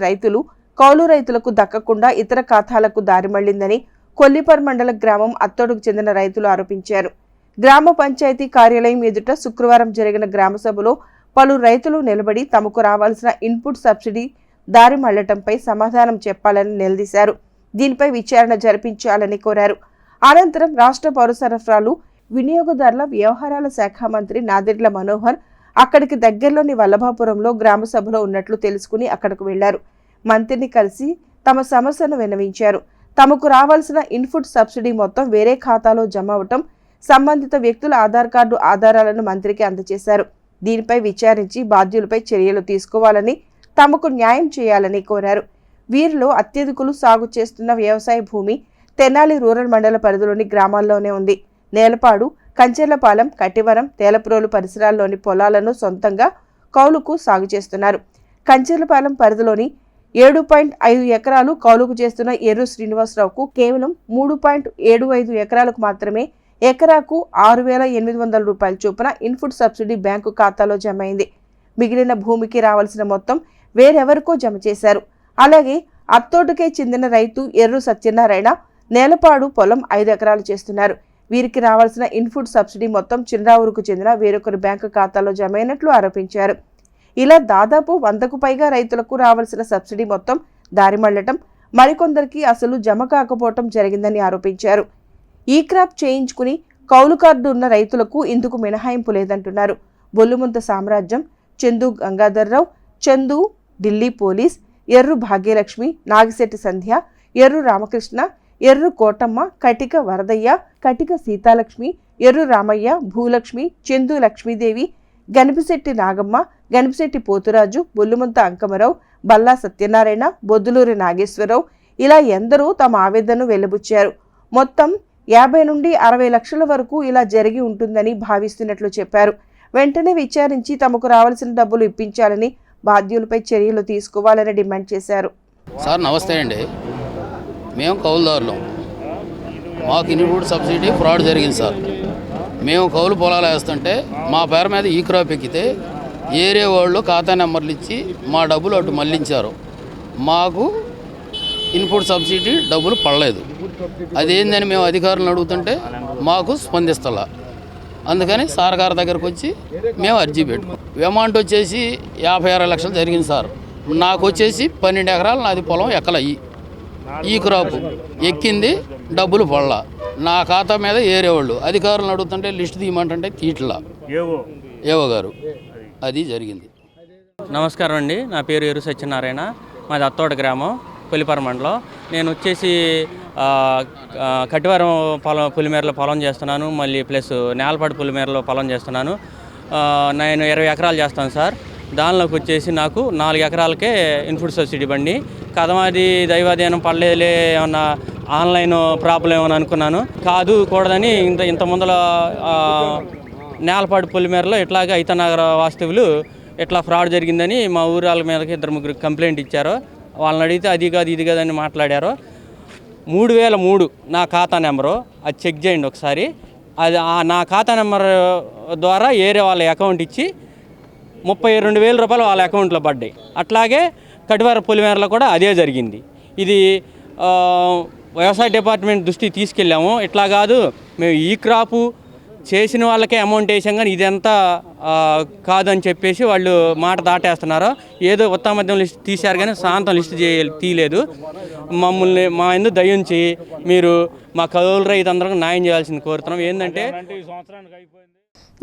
కౌలు రైతులకు దక్కకుండా ఇతర ఖాతాలకు దారిమళ్లిందని కొల్లిపర్ మండల గ్రామం అత్తోడుకు చెందిన రైతులు ఆరోపించారు. గ్రామ పంచాయతీ కార్యాలయం ఎదుట శుక్రవారం జరిగిన గ్రామ సభలో పలు రైతులు నిలబడి తమకు రావాల్సిన ఇన్పుట్ సబ్సిడీ దారి మళ్లటంపై సమాధానం చెప్పాలని నిలదీశారు. దీనిపై విచారణ జరిపించాలని కోరారు. అనంతరం రాష్ట్ర పౌర సరఫరాలు, వినియోగదారుల వ్యవహారాల శాఖ మంత్రి నాదెండ్ల మనోహర్ అక్కడికి దగ్గరలోని వల్లభాపురంలో గ్రామ సభలో ఉన్నట్లు తెలుసుకుని అక్కడకు వెళ్లారు. మంత్రిని కలిసి తమ సమస్యను విన్నవించారు. తమకు రావాల్సిన ఇన్పుట్ సబ్సిడీ మొత్తం వేరే ఖాతాలో జమ అవటం, సంబంధిత వ్యక్తుల ఆధార్ కార్డు ఆధారాలను మంత్రికి అందజేశారు. దీనిపై విచారించి బాధ్యులపై చర్యలు తీసుకోవాలని, తమకు న్యాయం చేయాలని కోరారు. వీరిలో అత్యధికులు సాగు చేస్తున్న వ్యవసాయ భూమి తెనాలి రూరల్ మండల పరిధిలోని గ్రామాల్లోనే ఉంది. నేలపాడు, కంచెర్లపాలెం, కట్టివరం, తేలప్రోలు పరిసరాల్లోని పొలాలను సొంతంగా కౌలుకు సాగు చేస్తున్నారు. కంచెర్లపాలెం పరిధిలోని 7.5 ఎకరాలు కౌలుకు చేస్తున్న ఎర్రు శ్రీనివాసరావుకు కేవలం 3.75 ఎకరాలకు మాత్రమే ఎకరాకు 6,800 రూపాయల చొప్పున ఇన్పుట్ సబ్సిడీ బ్యాంకు ఖాతాలో జమ అయింది. మిగిలిన భూమికి రావాల్సిన మొత్తం వేరెవరికో జమ చేశారు. అలాగే అత్తోటుకే చెందిన రైతు ఎర్రు సత్యనారాయణ నేలపాడు పొలం 5 ఎకరాలు చేస్తున్నారు. వీరికి రావాల్సిన ఇన్పుట్ సబ్సిడీ మొత్తం చిన్రావూరుకు చెందిన వేరొకరి బ్యాంకు ఖాతాలో జమ అయినట్లు ఆరోపించారు. ఇలా దాదాపు 100కు పైగా రైతులకు రావాల్సిన సబ్సిడీ మొత్తం దారిమళ్లటం, మరికొందరికి అసలు జమ కాకపోవటం జరిగిందని ఆరోపించారు. ఈ క్రాప్ చేయించుకుని కౌలు కార్డు ఉన్న రైతులకు ఇందుకు మినహాయింపు లేదంటున్నారు. బొల్లుముంత సామ్రాజ్యం, చందు గంగాధర్రావు, చందు ఢిల్లీ పోలీస్, ఎర్రు భాగ్యలక్ష్మి, నాగిశెట్టి సంధ్య, ఎర్రు రామకృష్ణ, ఎర్రు కోటమ్మ, కటిక వరదయ్య, కటిక సీతాలక్ష్మి, ఎర్రు రామయ్య, భూలక్ష్మి, చందు లక్ష్మీదేవి, గణపిశెట్టి నాగమ్మ, గణపిశెట్టి పోతురాజు, బొల్లుమంత అంకమరావు, బల్లా సత్యనారాయణ, బొద్దులూరి నాగేశ్వరరావు ఇలా ఎందరో తమ ఆవేదనను వెలిబుచ్చారు. మొత్తం 50 నుండి 60 లక్షల వరకు ఇలా జరిగి ఉంటుందని భావిస్తున్నట్లు చెప్పారు. వెంటనే విచారించి తమకు రావాల్సిన డబ్బులు ఇప్పించాలని, బాధ్యులపై చర్యలు తీసుకోవాలని డిమాండ్ చేశారు. సార్ నమస్తే అండి, మేము కౌలుదారులం. మాకు ఇన్పుట్ సబ్సిడీ ఫ్రాడ్ జరిగింది సార్. మేము కౌలు పొలాలు వేస్తుంటే మా పేరు మీద ఈ క్రాప్ ఎక్కితే ఏరియా వాళ్ళు ఖాతా నెంబర్లు ఇచ్చి మా డబ్బులు అటు మళ్లించారు. మాకు ఇన్పుట్ సబ్సిడీ డబ్బులు పడలేదు. అదేందని మేము అధికారులను అడుగుతుంటే మాకు స్పందిస్తలా. అందుకని సార్ గారి దగ్గరకు వచ్చి మేము అర్జీ పెట్టుకున్నాం. అమౌంట్ వచ్చేసి 56 లక్షలు జరిగింది సార్. నాకు వచ్చేసి 12 ఎకరాలు నాది పొలం ఎక్కలయ్యి. ఈ క్రాప్ ఎక్కింది, డబ్బులు పడలా. నా ఖాతా మీద ఏరేవాళ్ళు అధికారులను అడుగుతుంటే లిస్ట్ తీయమంటే తీట్లా ఏవో గారు. అది జరిగింది. నమస్కారం అండి, నా పేరు ఎర్రు సత్యనారాయణ, మాది అత్తోట గ్రామం, కొల్లిపర మండలం. నేను వచ్చేసి కట్టివరం పులిమేరలో పొలం చేస్తున్నాను, మళ్ళీ ప్లస్ నేలపాడు పులిమేరలో పొలం చేస్తున్నాను. నేను 20 ఎకరాలు చేస్తాను సార్. దానిలోకి వచ్చేసి నాకు 4 ఎకరాలకే ఇన్పుట్ సబ్సిడీ బండి. కదమాది దైవాధీనం పడలేదులే, ఏమన్నా ఆన్లైన్ ప్రాబ్లం ఏమని అనుకున్నాను. కాదు కూడదని ఇంత ముందల నేలపాడు పులిమేరలో ఇట్లాగే ఐతనగర వాస్తవులు ఇట్లా ఫ్రాడ్ జరిగిందని మా ఊరి వాళ్ళ మీదకి 2-3 కంప్లైంట్ ఇచ్చారు. వాళ్ళని అడిగితే అది కాదు ఇది కాదని మాట్లాడారు. 3003 నా ఖాతా నెంబరు, అది చెక్ చేయండి ఒకసారి. అది నా ఖాతా నెంబర్ ద్వారా ఏరే వాళ్ళ అకౌంట్ ఇచ్చి 32,000 రూపాయలు వాళ్ళ అకౌంట్లో పడ్డాయి. అట్లాగే కటివార పులిమేరలో కూడా అదే జరిగింది. ఇది వ్యవసాయ డిపార్ట్మెంట్ దృష్టికి తీసుకెళ్ళాము. ఇట్లా కాదు, మేము ఈ క్రాపు చేసిన వాళ్ళకే అమౌంట్ వేసాం కానీ ఇదంతా కాదని చెప్పేసి వాళ్ళు మాట దాటేస్తున్నారు. ఏదో ఉత్తమ లిస్ట్ తీశారు కానీ శాంతం లిస్ట్ తీయలేదు. మమ్మల్ని మా ఎందుకు దయించి మీరు మా కౌలు రైతులందరికీ న్యాయం చేయాల్సింది కోరుతున్నాం. ఏంటంటే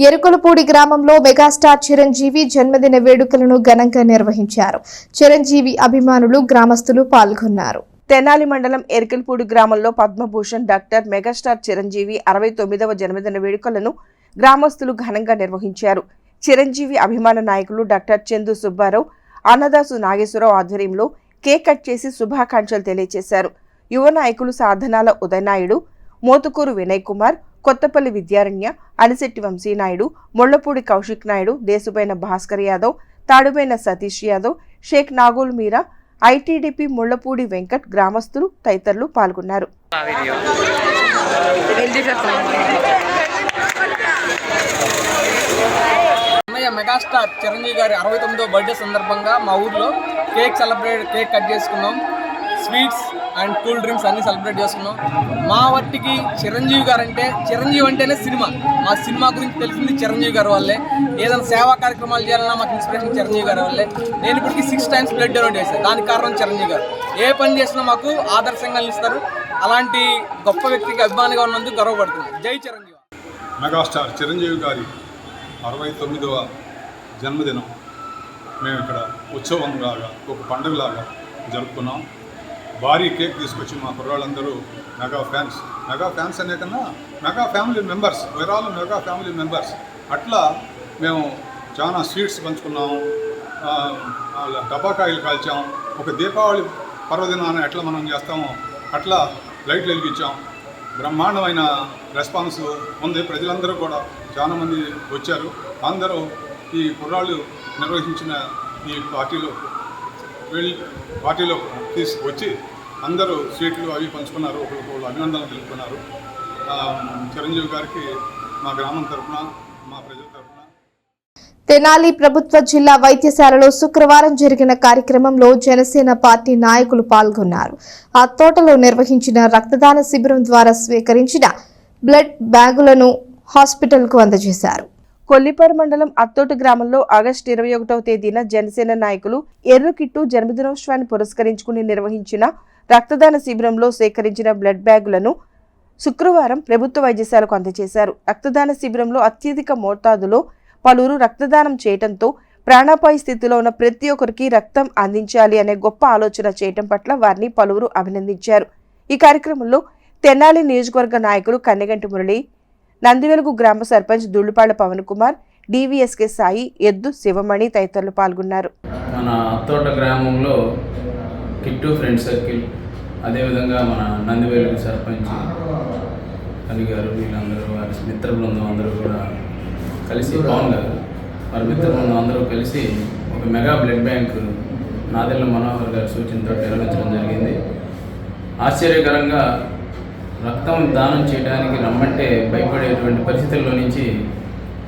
ఎరుకలపూడి గ్రామంలో మెగాస్టార్ చిరంజీవి జన్మదిన వేడుకలను ఘనంగా నిర్వహించారు. చిరంజీవి అభిమానులు గ్రామస్తులు పాల్గొన్నారు. తెనాలి మండలం ఎరికల్పూడి గ్రామంలో పద్మభూషణ్ డాక్టర్ మెగాస్టార్ చిరంజీవి 69వ జన్మదిన వేడుకలను గ్రామస్తులు ఘనంగా నిర్వహించారు. చిరంజీవి అభిమాన నాయకులు డాక్టర్ చందు సుబ్బారావు, అన్నదాసు నాగేశ్వరరావు ఆధ్వర్యంలో కేక్ కట్ చేసి శుభాకాంక్షలు తెలియజేశారు. యువ నాయకులు సాధనాల ఉదయనాయుడు, మోతుకూరు వినయ్ కుమార్, కొత్తపల్లి విద్యారణ్య, అనిశెట్టి వంశీనాయుడు, ముళ్లపూడి కౌశిక్ నాయుడు, దేశుబైన భాస్కర్ యాదవ్, తాడుబైన సతీష్ యాదవ్, షేక్ నాగోల్ మీరా, ఐటీడీపీ ముళ్లపూడి వెంకట్, గ్రామస్తులు తదితరులు పాల్గొన్నారు. మెగాస్టార్ చిరంజీవి గారి 69వ బర్త్డే సందర్భంగా మా ఊర్లో కేక్ కట్ చేసుకున్నాం. స్వీట్స్ అండ్ కూల్ డ్రింక్స్ అన్ని సెలబ్రేట్ చేసుకున్నాం. మా వాటికి చిరంజీవి అంటేనే సినిమా. మా సినిమా గురించి తెలిసింది చిరంజీవి గారి వల్లే. ఏదైనా సేవా కార్యక్రమాలు చేయాలన్నా మాకు ఇన్స్పిరేషన్ చిరంజీవి గారి వల్లే. నేను ఇప్పటికీ 6 times బ్లడ్ డొనేట్ చేశాను. దానికి కారణం చిరంజీవి గారు. ఏ పని చేసినా మాకు ఆదర్శంగా నిలుస్తారు. అలాంటి గొప్ప వ్యక్తికి అభిమానిగా ఉన్నందుకు గర్వపడుతున్నాను. జై చిరంజీవి. మెగాస్టార్ చిరంజీవి గారి 69వ జన్మదినం మేము ఇక్కడ ఉత్సవంలాగా ఒక పండుగలాగా జరుపుకున్నాం. భారీ కేక్ తీసుకొచ్చి మా కుర్రాళ్ళందరూ మెగా ఫ్యాన్స్ అనే కన్నా మెగా ఫ్యామిలీ మెంబర్స్, వేరాలు మెగా ఫ్యామిలీ మెంబర్స్. అట్లా మేము చాలా స్వీట్స్ పంచుకున్నాము, టపాకాయలు కాల్చాం. ఒక దీపావళి పర్వదినాన్ని ఎట్లా మనం చేస్తామో అట్లా లైట్లు వెలిగించాం. బ్రహ్మాండమైన రెస్పాన్స్ ఉంది. ప్రజలందరూ కూడా చాలామంది వచ్చారు. అందరూ ఈ కుర్రాళ్ళు నిర్వహించిన ఈ పార్టీలో తీసుకొచ్చి అందరూ స్వీట్లు అవి పంచుకున్నారు. ఒకరికొకరు అభినందనలు తెలుపుకున్నారు. చిరంజీవి గారికి మా గ్రామం తరఫున, మా ప్రజల తరఫున. తెనాలి ప్రభుత్వ జిల్లా వైద్యశాలలో శుక్రవారం జరిగిన కార్యక్రమంలో జనసేన పార్టీ నాయకులు పాల్గొన్నారు. ఆ తోటలో నిర్వహించిన రక్తదాన శిబిరం ద్వారా స్వీకరించిన బ్లడ్ బ్యాగులను హాస్పిటల్కు అందజేశారు. కొల్లిపర మండలం అత్తోటు గ్రామంలో ఆగస్టు 21వ తేదీన జనసేన నాయకులు ఎర్రకిట్టు జన్మదినోత్సవాన్ని పురస్కరించుకుని నిర్వహించిన రక్తదాన శిబిరంలో సేకరించిన బ్లడ్ బ్యాగులను శుక్రవారం ప్రభుత్వ వైద్యశాలకు అందజేశారు. రక్తదాన శిబిరంలో అత్యధిక మోతాదులో పలువురు రక్తదానం చేయడంతో ప్రాణాపాయ స్థితిలో ఉన్న ప్రతి ఒక్కరికి రక్తం అందించాలి అనే గొప్ప ఆలోచన చేయడం పట్ల వారిని పలువురు అభినందించారు. ఈ కార్యక్రమంలో తెనాలి నియోజకవర్గ నాయకులు కన్నెగంటి మురళి, నందివెలుగు గ్రామ సర్పంచ్ దుళ్ళుపాళ్ల పవన్ కుమార్, డివిఎస్కే సాయి, ఎద్దు శివమణి తదితరులు పాల్గొన్నారు. మన అత్తోట గ్రామంలో కిట్టు ఫ్రెండ్ సర్కిల్, అదేవిధంగా మన నందివెలుగు సర్పంచ్ అని గారు, వీళ్ళందరూ వారి మిత్ర బృందం అందరూ కూడా కలిసి, పవన్ గారు వారి మిత్ర బృందం అందరూ కలిసి ఒక mega blood bank Nadella Manohar గారి సూచనతో నిర్వహించడం జరిగింది. ఆశ్చర్యకరంగా రక్తం దానం చేయడానికి రమ్మంటే భయపడేటువంటి పరిస్థితుల్లో నుంచి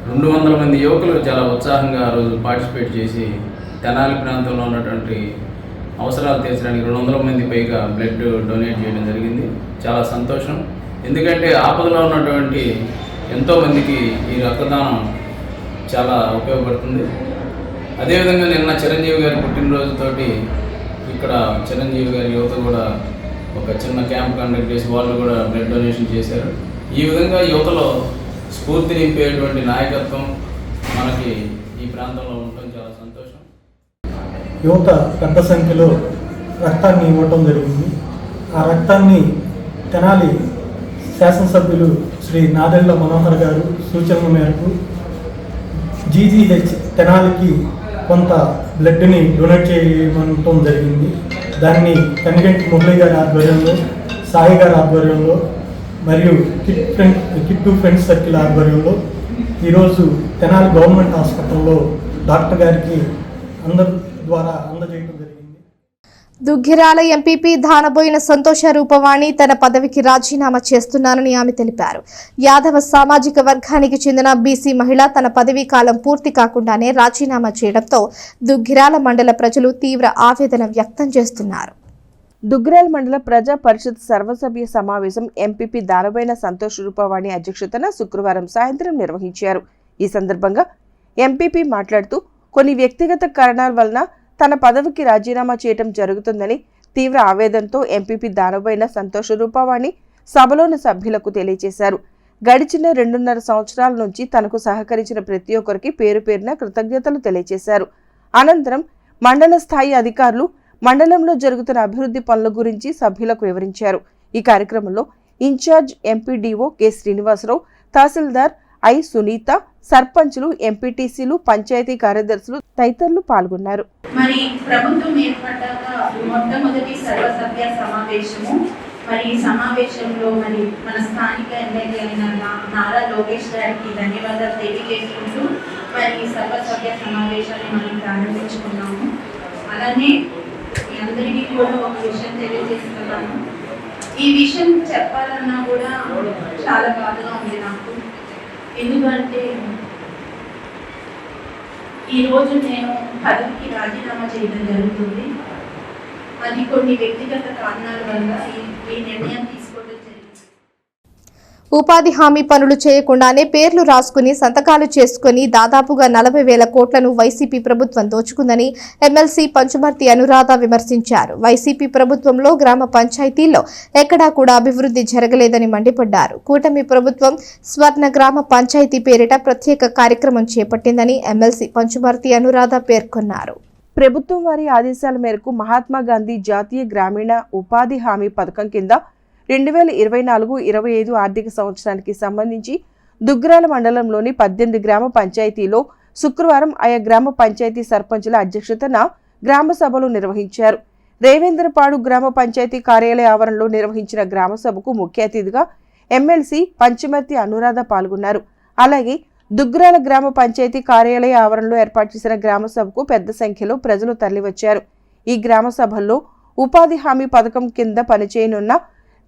200 మంది యువకులు చాలా ఉత్సాహంగా ఆ రోజు పార్టిసిపేట్ చేసి తెనాలి ప్రాంతంలో ఉన్నటువంటి అవసరాలు తీర్చడానికి 200 మంది పైగా బ్లడ్ డొనేట్ చేయడం జరిగింది. చాలా సంతోషం. ఎందుకంటే ఆపదలో ఉన్నటువంటి ఎంతోమందికి ఈ రక్తదానం చాలా ఉపయోగపడుతుంది. అదేవిధంగా నిన్న చిరంజీవి గారి పుట్టినరోజుతోటి ఇక్కడ చిరంజీవి గారి యువత కూడా ఒక చిన్న క్యాంప్ కండక్ట్ చేసి వాళ్ళు కూడా బ్లడ్ డొనేషన్ చేశారు. ఈ విధంగా యువతలో స్ఫూర్తి నింపేటువంటి నాయకత్వం మనకి ఈ ప్రాంతంలో ఉండటం చాలా సంతోషం. యువత పెద్ద సంఖ్యలో రక్తాన్ని ఇవ్వటం జరిగింది. ఆ రక్తాన్ని తెనాలి శాసనసభ్యులు శ్రీ నాదెళ్ల మనోహర్ గారు సూచనల మేరకు జీజీహెచ్ తెనాలికి కొంత బ్లడ్ని డొనేట్ చేయమంటం జరిగింది. దాన్ని కన్నెగంటి మురళి గారి ఆధ్వర్యంలో, సాయి గారి ఆధ్వర్యంలో మరియు కిట్టు ఫ్రెండ్స్ సర్కిల్ ఆధ్వర్యంలో ఈరోజు తెనాలి గవర్నమెంట్ హాస్పిటల్లో డాక్టర్ గారికి అందరి ద్వారా అందజేయడం జరిగింది. దుగ్గిరాల ఎంపీపీ దానబోయిన సంతోష రూపవాణి తన పదవికి రాజీనామా చేస్తున్నానని ఆమె తెలిపారు. యాదవ సామాజిక వర్గానికి చెందిన బీసీ మహిళ తన పదవీ కాలం పూర్తి కాకుండానే రాజీనామా చేయడంతో దుగ్గిరాల మండల ప్రజలు తీవ్ర ఆవేదన వ్యక్తం చేస్తున్నారు. దుగ్గరాల మండల ప్రజా పరిషత్ సర్వసభ్య సమావేశం ఎంపీపీ దానబైన సంతోష్ రూపవాణి అధ్యక్షతన శుక్రవారం సాయంత్రం నిర్వహించారు. ఈ సందర్భంగా ఎంపీపీ మాట్లాడుతూ కొన్ని వ్యక్తిగత కారణాల వలన తన పదవికి రాజీనామా చేయడం జరుగుతుందని తీవ్ర ఆవేదనతో ఎంపీపీ దానబైన సంతోష్ రూపవాణి సభలోని సభ్యులకు తెలియజేశారు. గడిచిన 2.5 సంవత్సరాల నుంచి తనకు సహకరించిన ప్రతి ఒక్కరికి పేరు పేరున కృతజ్ఞతలు తెలియజేశారు. అనంతరం మండల స్థాయి అధికారులు మండలంలో జరుగుతున్న అభివృద్ధి పనుల గురించి సభ్యులకు వివరించారు. ఈ కార్యక్రమంలో ఇన్ఛార్జ్ ఎంపీడీఓ కె శ్రీనివాసరావు, తహసీల్దార్ ఐ సునీత, సర్పంచులు, ఎంపీటీసీలు, పంచాయతీ కార్యదర్శులు తదితరులు పాల్గొన్నారు. మరి ప్రభుత్వం ఏర్పడ్డాక మొట్టమొదటి సర్వసభ్య సమావేశము. మరి ఈ సమావేశంలో మరి మన స్థానిక ఎమ్మెల్యే అయిన నారా లోకేష్ గారికి ధన్యవాదాలు తెలియజేసుకుంటూ మరి ఈ సర్వసభ్య సమావేశాన్ని మనం ప్రారంభించుకున్నాము. అలానే మీ అందరికీ కూడా ఒక విషయం తెలియజేస్తున్నాను. ఈ విషయం చెప్పాలన్నా కూడా చాలా బాధగా ఉంది నాకు. ఎందుకంటే ఈరోజు నేను పదవికి రాజీనామా చేయడం జరుగుతుంది. అది కొన్ని వ్యక్తిగత కారణాల వల్ల ఈ నిర్ణయం తీసుకోవడం జరిగింది. ఉపాధి హామీ పనులు చేయకుండానే పేర్లు రాసుకుని సంతకాలు చేసుకుని దాదాపుగా 40,000 కోట్లను వైసీపీ ప్రభుత్వం దోచుకుందని ఎమ్మెల్సీ పంచుమర్తి అనురాధ విమర్శించారు. వైసీపీ ప్రభుత్వంలో గ్రామ పంచాయతీల్లో ఎక్కడా కూడా అభివృద్ధి జరగలేదని మండిపడ్డారు. కూటమి ప్రభుత్వం స్వర్ణ గ్రామ పంచాయతీ పేరిట ప్రత్యేక కార్యక్రమం చేపట్టిందని ఎమ్మెల్సీ పంచుమర్తి అనురాధ పేర్కొన్నారు. ప్రభుత్వం వారి ఆదేశాల మేరకు మహాత్మా గాంధీ జాతీయ గ్రామీణ ఉపాధి హామీ పథకం కింద 2024-25 ఆర్థిక సంవత్సరానికి సంబంధించి దుగ్గరాల మండలంలోని 18 గ్రామ పంచాయతీలో శుక్రవారం ఆయా గ్రామ పంచాయతీ సర్పంచుల అధ్యక్షతన గ్రామ సభలు నిర్వహించారు. రేవేంద్రపాడు గ్రామ పంచాయతీ కార్యాలయ ఆవరణలో నిర్వహించిన గ్రామ సభకు ముఖ్య అతిథిగా ఎమ్మెల్సీ పంచుమర్తి అనురాధ పాల్గొన్నారు. అలాగే దుగ్గరాల గ్రామ పంచాయతీ కార్యాలయ ఆవరణలో ఏర్పాటు చేసిన గ్రామ సభకు పెద్ద సంఖ్యలో ప్రజలు తరలివచ్చారు. ఈ గ్రామ సభల్లో ఉపాధి హామీ పథకం కింద పనిచేయనున్న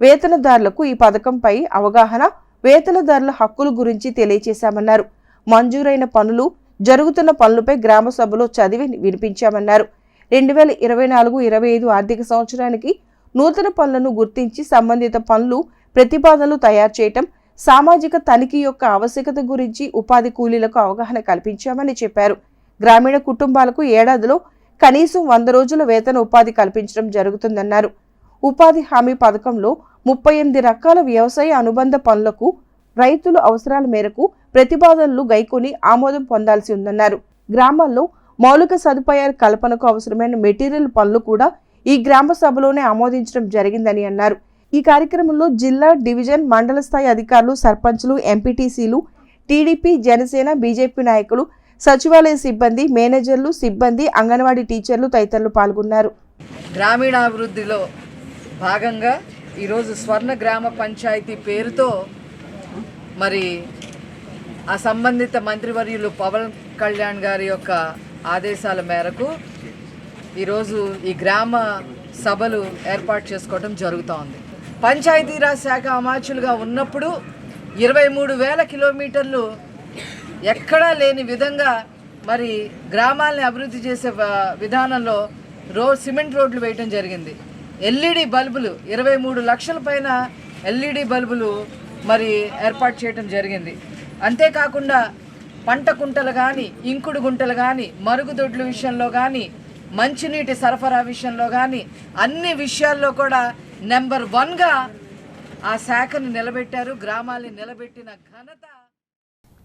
వేతనదారులకు ఈ పథకంపై అవగాహన, వేతనదారుల హక్కుల గురించి తెలియజేశామన్నారు. మంజూరైన పనులు, జరుగుతున్న పనులపై గ్రామ సభలో చదివి వినిపించామన్నారు. 2024-25 ఆర్థిక సంవత్సరానికి నూతన పనులను గుర్తించి సంబంధిత పనులు ప్రతిపాదనలు తయారు చేయటం, సామాజిక తనిఖీ యొక్క ఆవశ్యకత గురించి ఉపాధి కూలీలకు అవగాహన కల్పించామని చెప్పారు. గ్రామీణ కుటుంబాలకు ఏడాదిలో కనీసం 100 రోజుల వేతన ఉపాధి కల్పించడం జరుగుతుందన్నారు. ఉపాధి హామీ పథకంలో 38 రకాల వ్యవసాయ అనుబంధ పనులకు రైతుల అవసరాల మేరకు ప్రతిపాదనలు గైకొని ఆమోదం పొందాల్సి ఉందన్నారు. గ్రామాల్లో మౌలిక సదుపాయాల కల్పనకు అవసరమైన మెటీరియల్ పనులు కూడా ఈ గ్రామ సభలోనే ఆమోదించడం జరిగిందని అన్నారు. ఈ కార్యక్రమంలో జిల్లా, డివిజన్, మండల స్థాయి అధికారులు, సర్పంచులు, ఎంపీటీసీలు, టీడీపీ, జనసేన, బీజేపీ నాయకులు, సచివాలయ సిబ్బంది, మేనేజర్లు, సిబ్బంది, అంగన్వాడీ టీచర్లు తదితరులు పాల్గొన్నారు. గ్రామీణాభివృద్ధిలో భాగంగా ఈరోజు స్వర్ణ గ్రామ పంచాయతీ పేరుతో మరి ఆ సంబంధిత మంత్రివర్యులు పవన్ కళ్యాణ్ గారి యొక్క ఆదేశాల మేరకు ఈరోజు ఈ గ్రామ సభలు ఏర్పాటు చేసుకోవడం జరుగుతోంది. పంచాయతీరాజ్ శాఖ అమాత్యులుగా ఉన్నప్పుడు 23,000 కిలోమీటర్లు ఎక్కడా లేని విధంగా మరి గ్రామాలని అభివృద్ధి చేసే విధానంలో సిమెంట్ రోడ్లు వేయటం జరిగింది. ఎల్ఈడి బల్బులు 23 లక్షల పైన ఎల్ఈడి బల్బులు మరి ఏర్పాటు చేయటం జరిగింది. అంతేకాకుండా పంట కుంటలు కానీ, ఇంకుడు గుంటలు కానీ, మరుగుదొడ్ల విషయంలో కానీ, మంచినీటి సరఫరా విషయంలో కానీ అన్ని విషయాల్లో కూడా నెంబర్ 1గా ఆ శాఖను నిలబెట్టారు. గ్రామాల్ని నిలబెట్టిన ఘనత.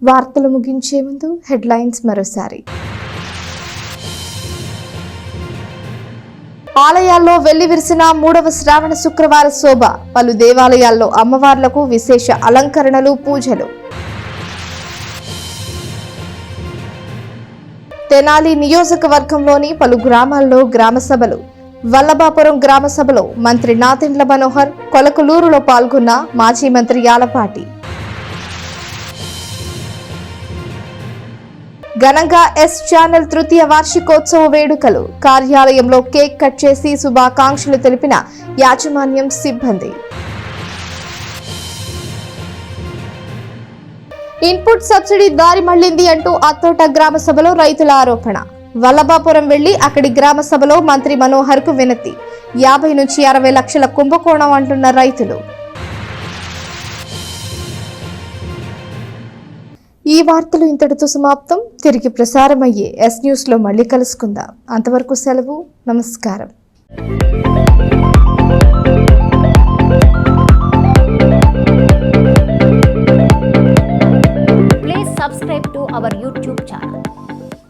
వార్తలు ముగించే ముందు హెడ్లైన్స్ మరోసారి. ఆలయాల్లో వెల్లివిరిసిన 3వ శ్రావణ శుక్రవార శోభ. పలు దేవాలయాల్లో అమ్మవార్లకు విశేష అలంకరణలు, పూజలు. తెనాలి నియోజకవర్గంలోని పలు గ్రామాల్లో గ్రామ సభలు. వల్లభాపురం గ్రామ సభలో మంత్రి నాదెండ్ల మనోహర్, కొలకలూరులో పాల్గొన్న మాజీ మంత్రి యాలపాటి. ఘనంగా ఎస్ ఛానల్ తృతీయ వార్షికోత్సవ వేడుకలు. కార్యాలయంలో కేక్ కట్ చేసి శుభాకాంక్షలు తెలిపిన యాజమాన్యం సిబ్బంది. ఇన్పుట్ సబ్సిడీ దారి మళ్లింది అంటూ అత్తోట గ్రామ సభలో రైతుల ఆరోపణ. వల్లభాపురం వెళ్లి అక్కడి గ్రామ సభలో మంత్రి మనోహర్కు వినతి. 50 నుంచి 60 లక్షల కుంభకోణం అంటున్న రైతులు. ఈ వార్తలు ఇంతటితో సమాప్తం. తిరిగి ప్రసారమయ్యే ఎస్ న్యూస్లో మళ్ళీ కలుసుకుందాం. అంతవరకు సెలవు. నమస్కారం.